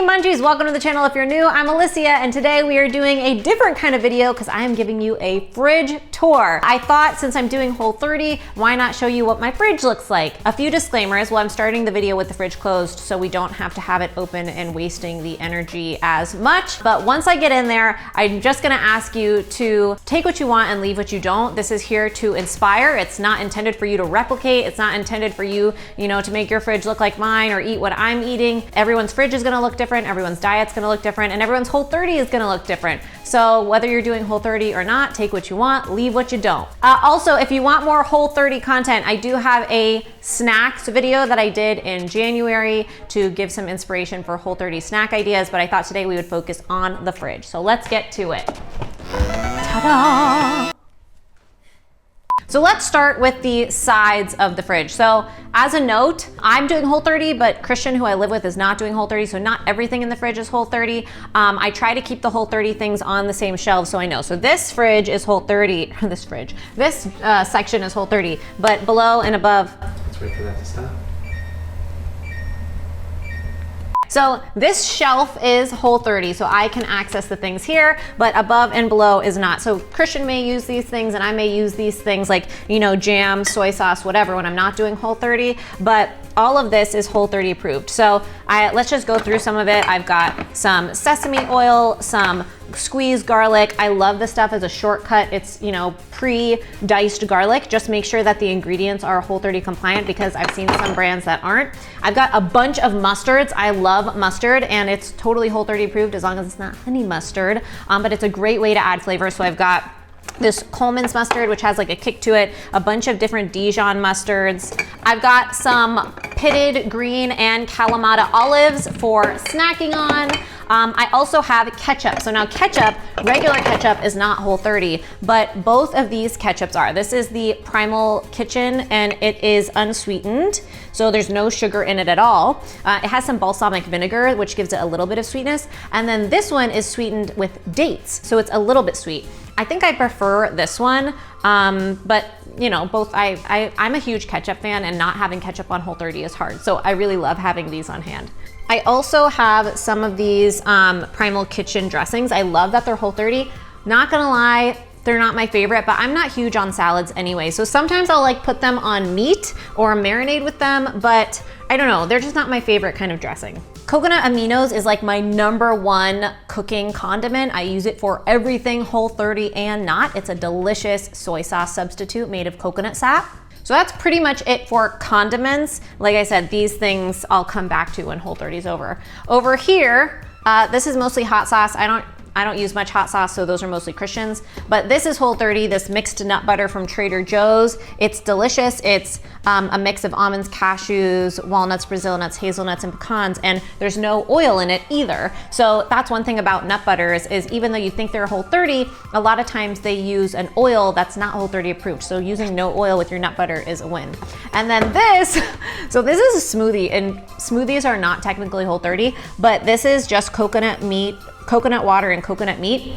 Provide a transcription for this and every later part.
Munchies, welcome to the channel. If you're new, I'm Alyssia, and today we are doing a different kind of video because I am giving you a fridge tour. I thought since I'm doing Whole30, why not show you what my fridge looks like? A few disclaimers. Well, I'm starting the video with the fridge closed so we don't have to have it open and wasting the energy as much. But once I get in there, I'm just gonna ask you to take what you want and leave what you don't. This is here to inspire. It's not intended for you to replicate. It's not intended for you, to make your fridge look like mine or eat what I'm eating. Everyone's fridge is gonna look different, everyone's diet's gonna look different, and everyone's Whole30 is gonna look different. So whether you're doing Whole30 or not, take what you want, leave what you don't. Also, if you want more Whole30 content, I do have a snacks video that I did in January to give some inspiration for Whole30 snack ideas, but I thought today we would focus on the fridge. So let's get to it. Ta-da! So let's start with the sides of the fridge. So as a note, I'm doing Whole30, but Christian, who I live with, is not doing Whole30, so not everything in the fridge is Whole30. I try to keep the Whole30 things on the same shelves so I know. So this fridge is Whole30, this section is Whole30, but below and above. Let's wait for that to stop. So this shelf is Whole30, so I can access the things here, but above and below is not. So Christian may use these things and I may use these things like, jam, soy sauce, whatever, when I'm not doing Whole30, but all of this is Whole30 approved. So let's just go through some of it. I've got some sesame oil, some squeezed garlic. I love this stuff as a shortcut. It's, pre-diced garlic. Just make sure that the ingredients are Whole30 compliant because I've seen some brands that aren't. I've got a bunch of mustards. I love mustard and it's totally Whole30 approved as long as it's not honey mustard, but it's a great way to add flavor. So I've got this Coleman's mustard, which has like a kick to it, a bunch of different Dijon mustards. I've got some pitted green and Kalamata olives for snacking on. I also have ketchup. So now ketchup, regular ketchup is not Whole30, but both of these ketchups are. This is the Primal Kitchen and it is unsweetened. So there's no sugar in it at all. It has some balsamic vinegar, which gives it a little bit of sweetness. And then this one is sweetened with dates. So it's a little bit sweet. I think I prefer this one, but both, I'm a huge ketchup fan and not having ketchup on Whole30 is hard. So I really love having these on hand. I also have some of these Primal Kitchen dressings. I love that they're Whole30. Not gonna lie, they're not my favorite, but I'm not huge on salads anyway. So sometimes I'll put them on meat or marinate with them, but I don't know, they're just not my favorite kind of dressing. Coconut aminos is like my #1 cooking condiment. I use it for everything Whole30 and not. It's a delicious soy sauce substitute made of coconut sap. So that's pretty much it for condiments. Like I said, these things I'll come back to when Whole30 is over. Over here, this is mostly hot sauce. I don't use much hot sauce, so those are mostly Christian's. But this is Whole30, this mixed nut butter from Trader Joe's. It's delicious. It's a mix of almonds, cashews, walnuts, Brazil nuts, hazelnuts, and pecans, and there's no oil in it either. So that's one thing about nut butters is even though you think they're Whole30, a lot of times they use an oil that's not Whole30 approved. So using no oil with your nut butter is a win. And then this, so this is a smoothie, and smoothies are not technically Whole30, but this is just coconut water and coconut meat.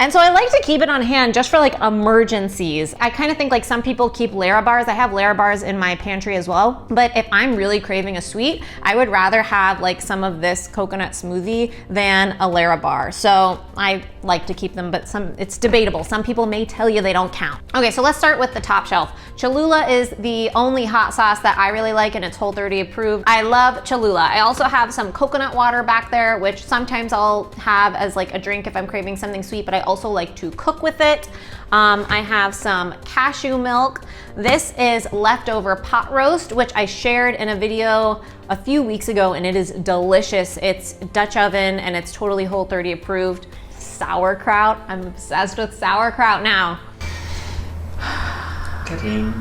And so I like to keep it on hand just for emergencies. I kind of think some people keep Larabars. I have Larabars in my pantry as well. But if I'm really craving a sweet, I would rather have some of this coconut smoothie than a Larabar. So I like to keep them, but it's debatable. Some people may tell you they don't count. Okay, so let's start with the top shelf. Cholula is the only hot sauce that I really like and it's Whole30 approved. I love Cholula. I also have some coconut water back there, which sometimes I'll have as a drink if I'm craving something sweet, but I also like to cook with it. I have some cashew milk. This is leftover pot roast, which I shared in a video a few weeks ago and it is delicious. It's Dutch oven and it's totally Whole30 approved. Sauerkraut, I'm obsessed with sauerkraut now. Ka-ding.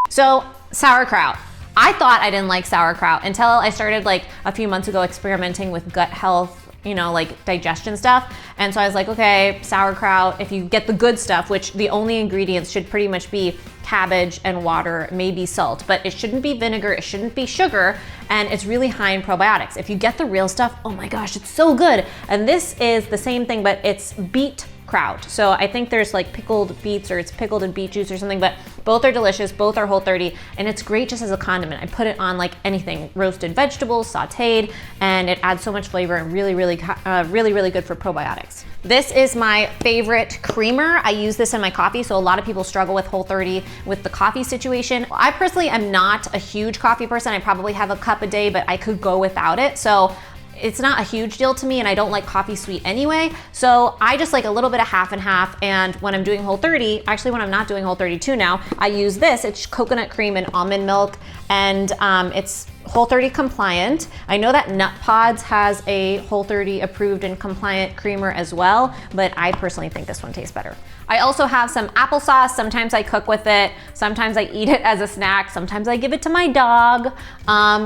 So sauerkraut. I thought I didn't like sauerkraut until I started a few months ago experimenting with gut health, digestion stuff. And so I was like, okay, sauerkraut, if you get the good stuff, which the only ingredients should pretty much be cabbage and water, maybe salt, but it shouldn't be vinegar, it shouldn't be sugar, and it's really high in probiotics. If you get the real stuff, oh my gosh, it's so good. And this is the same thing, but it's beet crowd. So I think there's like pickled beets, or it's pickled in beet juice or something, but both are delicious, both are Whole30, and it's great just as a condiment. I put it on like anything, roasted vegetables, sauteed, and it adds so much flavor and really good for probiotics. This is my favorite creamer. I use this in my coffee, so a lot of people struggle with Whole30 with the coffee situation. I personally am not a huge coffee person. I probably have a cup a day, but I could go without it. So it's not a huge deal to me, and I don't like coffee sweet anyway. So I just like a little bit of half and half. And when I'm doing Whole30, actually when I'm not doing Whole32 now, I use this. It's coconut cream and almond milk, and it's Whole30 compliant. I know that Nut Pods has a Whole30 approved and compliant creamer as well, but I personally think this one tastes better. I also have some applesauce. Sometimes I cook with it. Sometimes I eat it as a snack. Sometimes I give it to my dog.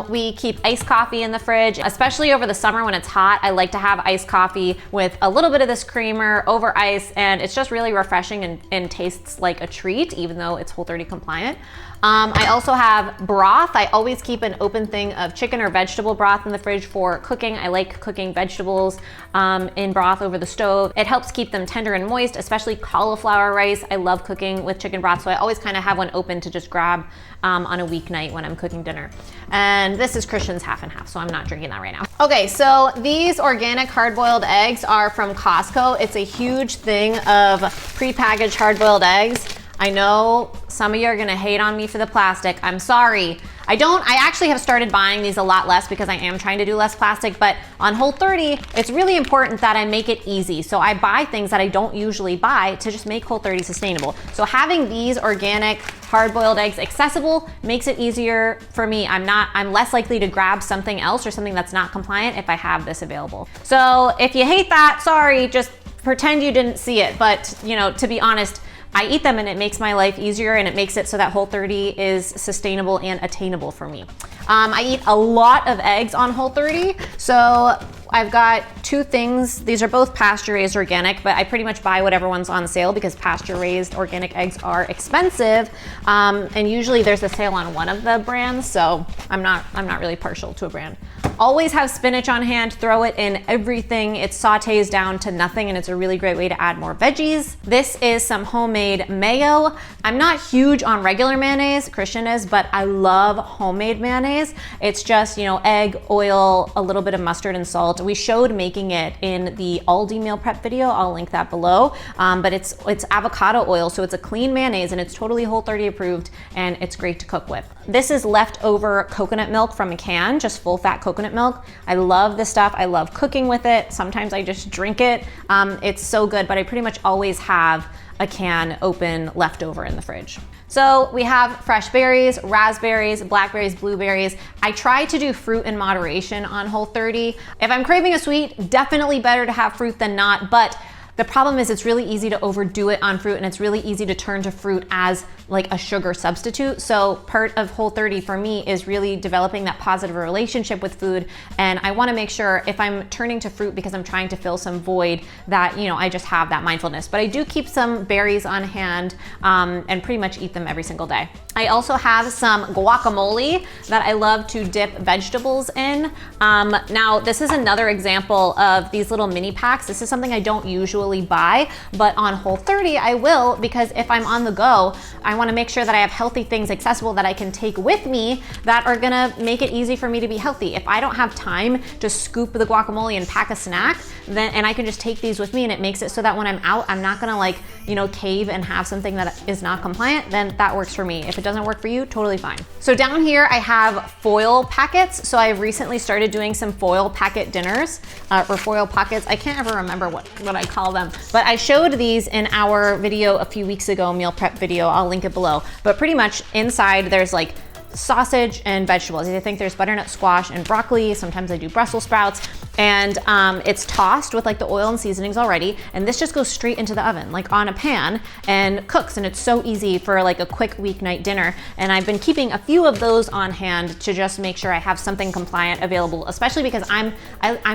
We keep iced coffee in the fridge, especially over the summer when it's hot. I like to have iced coffee with a little bit of this creamer over ice, and it's just really refreshing and tastes like a treat, even though it's Whole30 compliant. I also have broth. I always keep an open thing of chicken or vegetable broth in the fridge for cooking. I like cooking vegetables in broth over the stove. It helps keep them tender and moist, especially cauliflower rice. I love cooking with chicken broth, so I always kind of have one open to just grab on a weeknight when I'm cooking dinner. And this is Christian's half and half, so I'm not drinking that right now. Okay, so these organic hard-boiled eggs are from Costco. It's a huge thing of prepackaged hard-boiled eggs. I know some of you are gonna hate on me for the plastic. I'm sorry. I actually have started buying these a lot less because I am trying to do less plastic, but on Whole30, it's really important that I make it easy. So I buy things that I don't usually buy to just make Whole30 sustainable. So having these organic hard-boiled eggs accessible makes it easier for me. I'm less likely to grab something else or something that's not compliant if I have this available. So if you hate that, sorry, just pretend you didn't see it. But you know, to be honest, I eat them and it makes my life easier, and it makes it so that Whole30 is sustainable and attainable for me. I eat a lot of eggs on Whole30, so I've got two things. These are both pasture-raised organic, but I pretty much buy whatever one's on sale because pasture-raised organic eggs are expensive, and usually there's a sale on one of the brands, so I'm not really partial to a brand. Always have spinach on hand, throw it in everything. It sautés down to nothing, and it's a really great way to add more veggies. This is some homemade mayo. I'm not huge on regular mayonnaise, Christian is, but I love homemade mayonnaise. It's just, you know, egg, oil, a little bit of mustard and salt. We showed making it in the Aldi meal prep video. I'll link that below. But it's avocado oil, so it's a clean mayonnaise, and it's totally Whole30 approved, and it's great to cook with. This is leftover coconut milk from a can, just full fat coconut milk. I love this stuff. I love cooking with it. Sometimes I just drink it. It's so good, but I pretty much always have a can open left over in the fridge. So we have fresh berries, raspberries, blackberries, blueberries. I try to do fruit in moderation on Whole30. If I'm craving a sweet, definitely better to have fruit than not, but the problem is it's really easy to overdo it on fruit, and it's really easy to turn to fruit as like a sugar substitute. So part of Whole30 for me is really developing that positive relationship with food. And I wanna make sure if I'm turning to fruit because I'm trying to fill some void that, you know, I just have that mindfulness. But I do keep some berries on hand and pretty much eat them every single day. I also have some guacamole that I love to dip vegetables in. Now this is another example of these little mini packs. This is something I don't usually buy, but on Whole30 I will, because if I'm on the go, I want to make sure that I have healthy things accessible that I can take with me that are gonna make it easy for me to be healthy. If I don't have time to scoop the guacamole and pack a snack, and I can just take these with me, and it makes it so that when I'm out, I'm not gonna like, you know, cave and have something that is not compliant, then that works for me. If it doesn't work for you, totally fine. So down here I have foil packets. So I've recently started doing some foil packet dinners or foil pockets. I can't ever remember what I call them, but I showed these in our video a few weeks ago, meal prep video. I'll link it below. But pretty much inside there's like sausage and vegetables. I think there's butternut squash and broccoli. Sometimes I do Brussels sprouts, and it's tossed with like the oil and seasonings already. And this just goes straight into the oven, like on a pan, and cooks. And it's so easy for like a quick weeknight dinner. And I've been keeping a few of those on hand to just make sure I have something compliant available, especially because I'm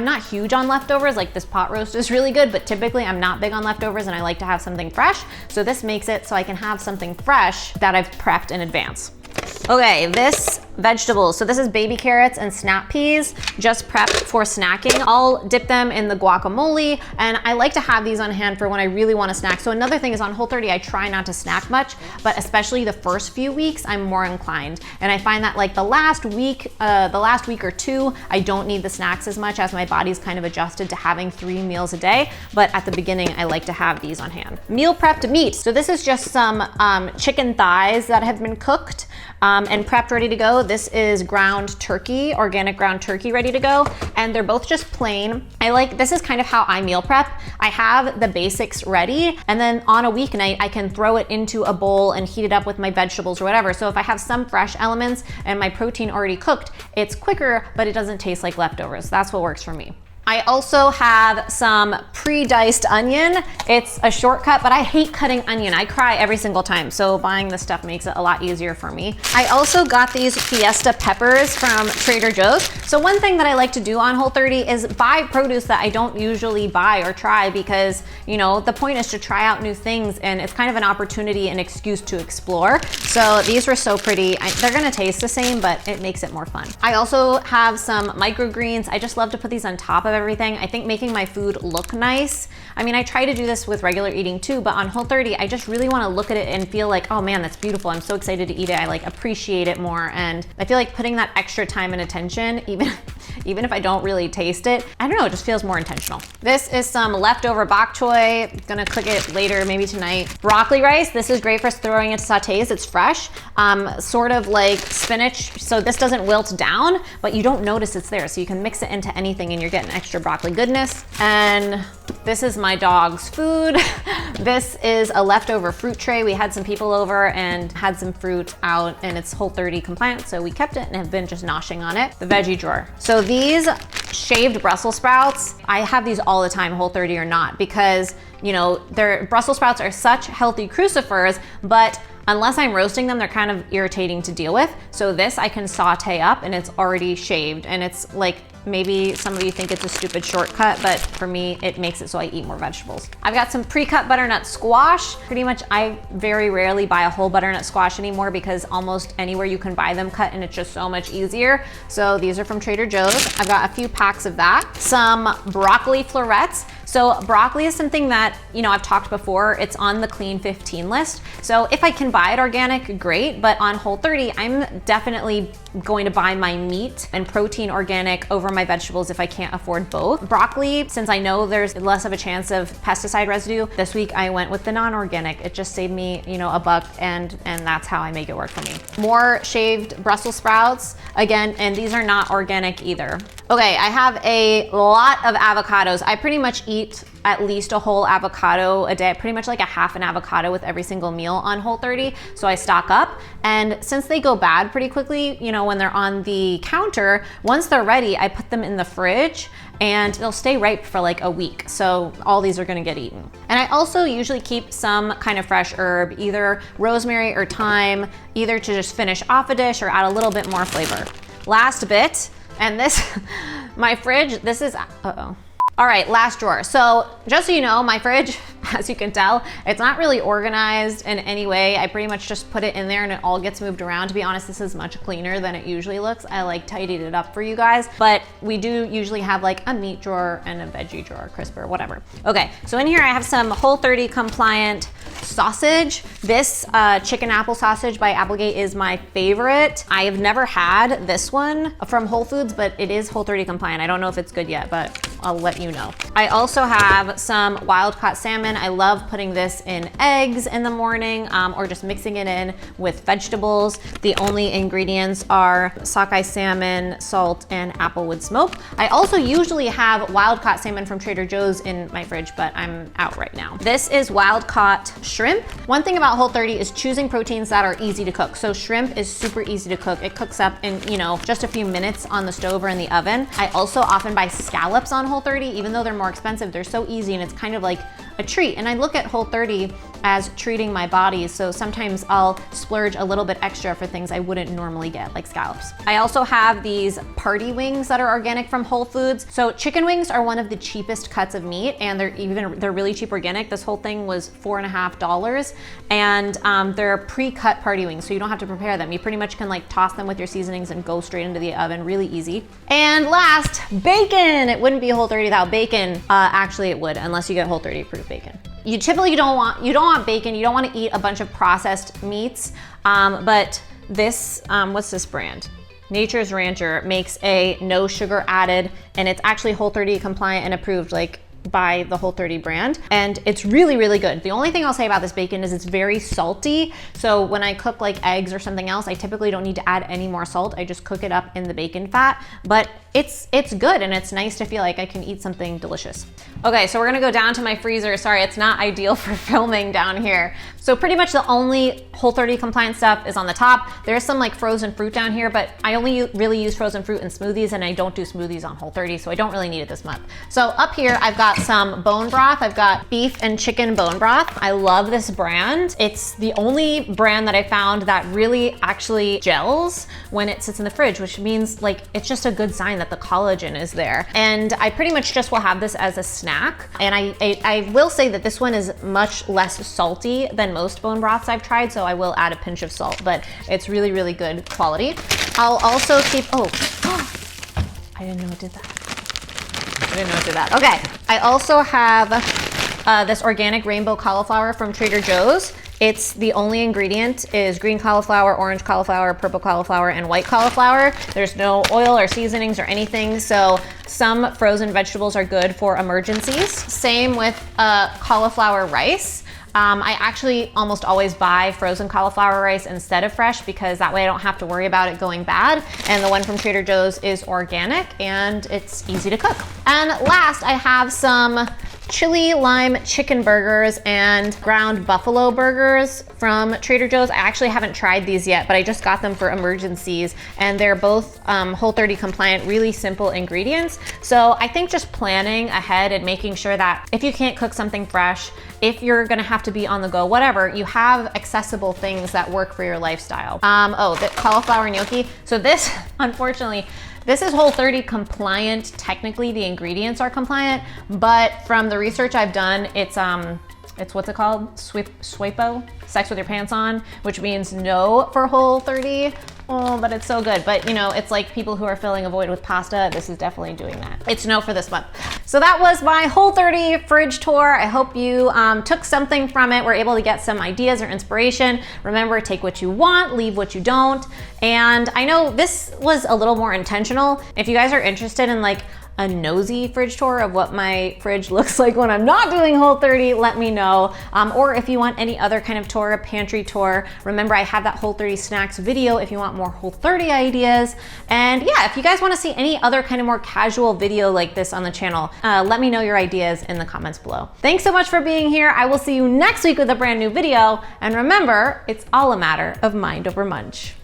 not huge on leftovers. Like this pot roast is really good, but typically I'm not big on leftovers, and I like to have something fresh. So this makes it so I can have something fresh that I've prepped in advance. Okay, this vegetables. So this is baby carrots and snap peas, just prepped for snacking. I'll dip them in the guacamole, and I like to have these on hand for when I really want to snack. So another thing is on Whole30, I try not to snack much, but especially the first few weeks, I'm more inclined. And I find that like the last week or two, I don't need the snacks as much as my body's kind of adjusted to having 3 meals a day. But at the beginning, I like to have these on hand. Meal prepped meat. So this is just some chicken thighs that have been cooked and prepped, ready to go. This is ground turkey, organic ground turkey, ready to go. And they're both just plain. This is kind of how I meal prep. I have the basics ready, and then on a weeknight, I can throw it into a bowl and heat it up with my vegetables or whatever. So if I have some fresh elements and my protein already cooked, it's quicker, but it doesn't taste like leftovers. That's what works for me. I also have some pre-diced onion. It's a shortcut, but I hate cutting onion. I cry every single time, so buying this stuff makes it a lot easier for me. I also got these Fiesta peppers from Trader Joe's. So one thing that I like to do on Whole30 is buy produce that I don't usually buy or try, because the point is to try out new things, and it's kind of an opportunity, an excuse to explore. So these were so pretty. They're gonna taste the same, but it makes it more fun. I also have some microgreens. I just love to put these on top of everything. I think making my food look nice. I mean, I try to do this with regular eating too, but on Whole30, I just really want to look at it and feel like, oh man, that's beautiful. I'm so excited to eat it. I like appreciate it more. And I feel like putting that extra time and attention, even if I don't really taste it, I don't know, it just feels more intentional. This is some leftover bok choy. Gonna cook it later, maybe tonight. Broccoli rice. This is great for throwing into sautés. It's fresh, sort of like spinach. So this doesn't wilt down, but you don't notice it's there. So you can mix it into anything and you're getting extra broccoli goodness. And this is my dog's food. This is a leftover fruit tray. We had some people over and had some fruit out, and it's Whole30 compliant, so we kept it and have been just noshing on it. The veggie drawer. So these shaved Brussels sprouts, I have these all the time, Whole30 or not, because Brussels sprouts are such healthy crucifers, but unless I'm roasting them, they're kind of irritating to deal with. So this I can saute up and it's already shaved, and it's like, maybe some of you think it's a stupid shortcut, but for me, it makes it so I eat more vegetables. I've got some pre-cut butternut squash. Pretty much, I very rarely buy a whole butternut squash anymore because almost anywhere you can buy them cut, and it's just so much easier. So these are from Trader Joe's. I've got a few packs of that. Some broccoli florets. So broccoli is something that, I've talked before, it's on the clean 15 list. So if I can buy it organic, great, but on Whole30, I'm definitely going to buy my meat and protein organic over my vegetables if I can't afford both. Broccoli, since I know there's less of a chance of pesticide residue, this week I went with the non-organic. It just saved me, $1, and that's how I make it work for me. More shaved Brussels sprouts, again, and these are not organic either. Okay, I have a lot of avocados. I pretty much eat at least a whole avocado a day, pretty much like a half an avocado with every single meal on Whole30. So I stock up, and since they go bad pretty quickly, when they're on the counter, once they're ready, I put them in the fridge and they'll stay ripe for like a week. So all these are gonna get eaten. And I also usually keep some kind of fresh herb, either rosemary or thyme, either to just finish off a dish or add a little bit more flavor. Last bit, and this, my fridge, this is, uh-oh. All right, last drawer. So just so you know, my fridge, as you can tell, it's not really organized in any way. I pretty much just put it in there and it all gets moved around. To be honest, this is much cleaner than it usually looks. I like tidied it up for you guys, but we do usually have like a meat drawer and a veggie drawer, crisper, whatever. Okay, so in here I have some Whole30 compliant sausage. This chicken apple sausage by Applegate is my favorite. I have never had this one from Whole Foods, but it is Whole30 compliant. I don't know if it's good yet, but I'll let you know. I also have some wild caught salmon. I love putting this in eggs in the morning or just mixing it in with vegetables. The only ingredients are sockeye salmon, salt, and applewood smoke. I also usually have wild caught salmon from Trader Joe's in my fridge, but I'm out right now. This is wild caught shrimp. One thing about Whole30 is choosing proteins that are easy to cook. So shrimp is super easy to cook. It cooks up in, just a few minutes on the stove or in the oven. I also often buy scallops on Whole30, even though they're more expensive, they're so easy, and it's kind of like a treat. And I look at Whole30 as treating my body, so sometimes I'll splurge a little bit extra for things I wouldn't normally get, like scallops. I also have these party wings that are organic from Whole Foods. So chicken wings are one of the cheapest cuts of meat, and they're really cheap organic. This whole thing was $4.50, and they're pre-cut party wings, so you don't have to prepare them. You pretty much can like toss them with your seasonings and go straight into the oven, really easy. And last, bacon. It wouldn't be Whole30 without bacon. Actually it would, unless you get Whole30 approved bacon. You typically don't want bacon. You don't want to eat a bunch of processed meats, but this, what's this brand? Nature's Rancher makes a no sugar added, and it's actually Whole30 compliant and approved, like by the Whole30 brand, and it's really, really good. The only thing I'll say about this bacon is it's very salty, so when I cook like eggs or something else, I typically don't need to add any more salt. I just cook it up in the bacon fat, but it's good, and it's nice to feel like I can eat something delicious. Okay, so we're gonna go down to my freezer. Sorry, it's not ideal for filming down here. So pretty much the only Whole30 compliant stuff is on the top. There's some like frozen fruit down here, but I only really use frozen fruit in smoothies, and I don't do smoothies on Whole30, so I don't really need it this month. So up here, I've got some bone broth. I've got beef and chicken bone broth. I love this brand. It's the only brand that I found that really actually gels when it sits in the fridge, which means like it's just a good sign that the collagen is there. And I pretty much just will have this as a snack. And I will say that this one is much less salty than most bone broths I've tried, so I will add a pinch of salt, but it's really, really good quality. I'll also keep, I didn't know it did that. Okay, I also have this organic rainbow cauliflower from Trader Joe's. It's the only ingredient is green cauliflower, orange cauliflower, purple cauliflower, and white cauliflower. There's no oil or seasonings or anything, so some frozen vegetables are good for emergencies. Same with cauliflower rice. I actually almost always buy frozen cauliflower rice instead of fresh, because that way I don't have to worry about it going bad. And the one from Trader Joe's is organic and it's easy to cook. And last, I have some chili lime chicken burgers and ground buffalo burgers from Trader Joe's. I actually haven't tried these yet, but I just got them for emergencies, and they're both Whole30 compliant, really simple ingredients. So I think just planning ahead and making sure that if you can't cook something fresh, if you're gonna have to be on the go, whatever, you have accessible things that work for your lifestyle. The cauliflower gnocchi. So this, unfortunately, this is Whole30 compliant. Technically, the ingredients are compliant, but from the research I've done, it's what's it called? SWAPO, sex with your pants on, which means no for Whole30. Oh, but it's so good. But you know, it's like people who are filling a void with pasta. This is definitely doing that. It's no for this month. So that was my Whole30 fridge tour. I hope you took something from it, were able to get some ideas or inspiration. Remember, take what you want, leave what you don't. And I know this was a little more intentional. If you guys are interested in like a nosy fridge tour of what my fridge looks like when I'm not doing Whole30, let me know. Or if you want any other kind of tour, a pantry tour, remember I have that Whole30 snacks video if you want more Whole30 ideas. And yeah, if you guys wanna see any other kind of more casual video like this on the channel, let me know your ideas in the comments below. Thanks so much for being here. I will see you next week with a brand new video. And remember, it's all a matter of mind over munch.